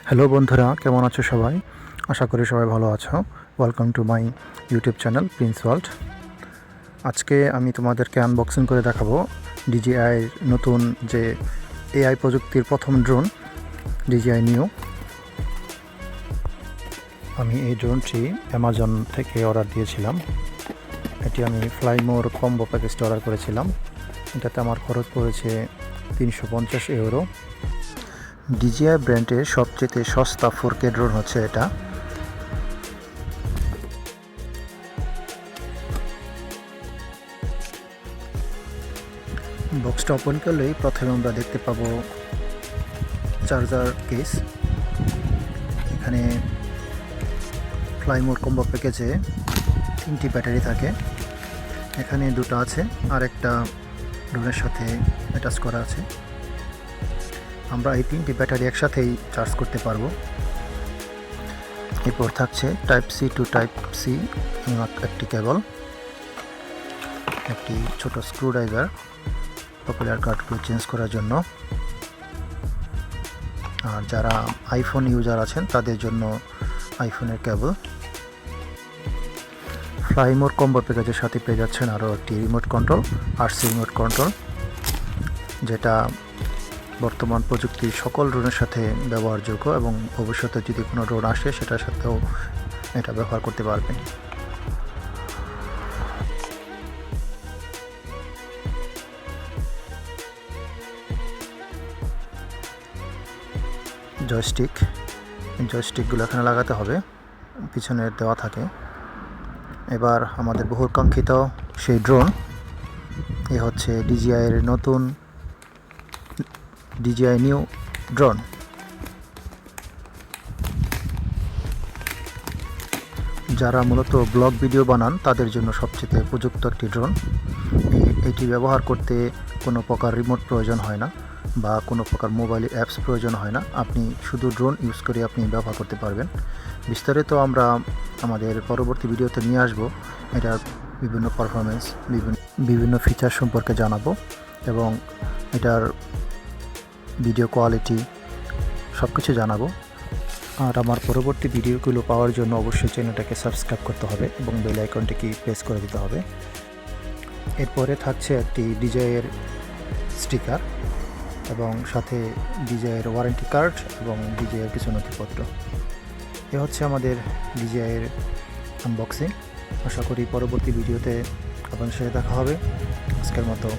Hello বন্ধুরা, কেমন আছো সবাই? আশা করি সবাই ভালো আছো। Welcome to my YouTube channel Prince world. আজকে আমি তোমাদেরকে আনবক্সিং করে দেখাবো DJI নতুন যে AI প্রযুক্তির প্রথম ড্রোন DJI নিউ। আমি এই ড্রোনটি অ্যামাজন থেকে অর্ডার দিয়েছিলাম। এটি আমি ফ্লাইমোর কম্বো প্যাকেজটি অর্ডার করেছিলাম। এটাতে আমার খরচ পড়েছে 350 ইউরো। DJI ব্র্যান্ডের সবচেয়ে সস্তা 4K ড্রোন হচ্ছে এটা। বক্সটা ওপেন করলেই প্রথমে আমরা দেখতে পাবো চার্জার কেস। এখানে ফ্লাইমোর কম্বো প্যাকেজে 3টি ব্যাটারি থাকে। এখানে দুটো আছে, আর একটা ড্রোনের সাথে অ্যাটাচ করা আছে। আমরা এই 3টি ব্যাটারি একসাথেই চার্জ করতে পারবো। এরপর থাকছে type C to type C একটি কেবল, একটি ছোট স্ক্রুড্রাইভার পপুলার কার্ডগুলো চেঞ্জ করার জন্য, আর যারা আইফোন ইউজার আছেন তাদের জন্য আইফোনের কেবল। ফ্লাইমোর কম্বো প্যাকেজের সাথে পেয়ে যাচ্ছেন আরও একটি remote control, RC remote control, যেটা বর্তমান প্রযুক্তির সকল ড্রোনের সাথে ব্যবহারযোগ্য এবং ভবিষ্যতে যদি কোনো ড্রোন আসে সেটার সাথেও এটা ব্যবহার করতে পারবেন। জয়স্টিকগুলো এখানে লাগাতে হবে, পিছনে দেওয়া থাকে। এবার আমাদের বহুকাঙ্ক্ষিত সেই ড্রোন, এ হচ্ছে DJI এর নতুন DJI নিউ ড্রোন। যারা মূলত ব্লগ ভিডিও বানান তাদের জন্য সবচেয়ে উপযুক্ত একটি ড্রোন। এটি ব্যবহার করতে কোনো প্রকার রিমোট প্রয়োজন হয় না বা কোনো প্রকার মোবাইল অ্যাপস প্রয়োজন হয় না। আপনি শুধু ড্রোন ইউজ করে আপনি ব্যবহার করতে পারবেন। বিস্তারিত আমরা আমাদের পরবর্তী ভিডিওতে নিয়ে আসব। এটার বিভিন্ন পারফরমেন্স, বিভিন্ন ফিচার সম্পর্কে জানাবো এবং এটার ভিডিও কোয়ালিটি সব কিছু জানাবো। আর আমার পরবর্তী ভিডিওগুলো পাওয়ার জন্য অবশ্যই চ্যানেলটাকে সাবস্ক্রাইব করতে হবে এবং বেল আইকনটিকে প্রেস করে দিতে হবে। এরপরে থাকছে একটি DJI এর স্টিকার এবং সাথে DJI এর ওয়ারেন্টি কার্ড এবং DJI এর কিছু নথিপত্র। এ হচ্ছে আমাদের DJI এর আনবক্সিং। আশা করি পরবর্তী ভিডিওতে আপনাদের সাথে দেখা হবে। আজকের মতো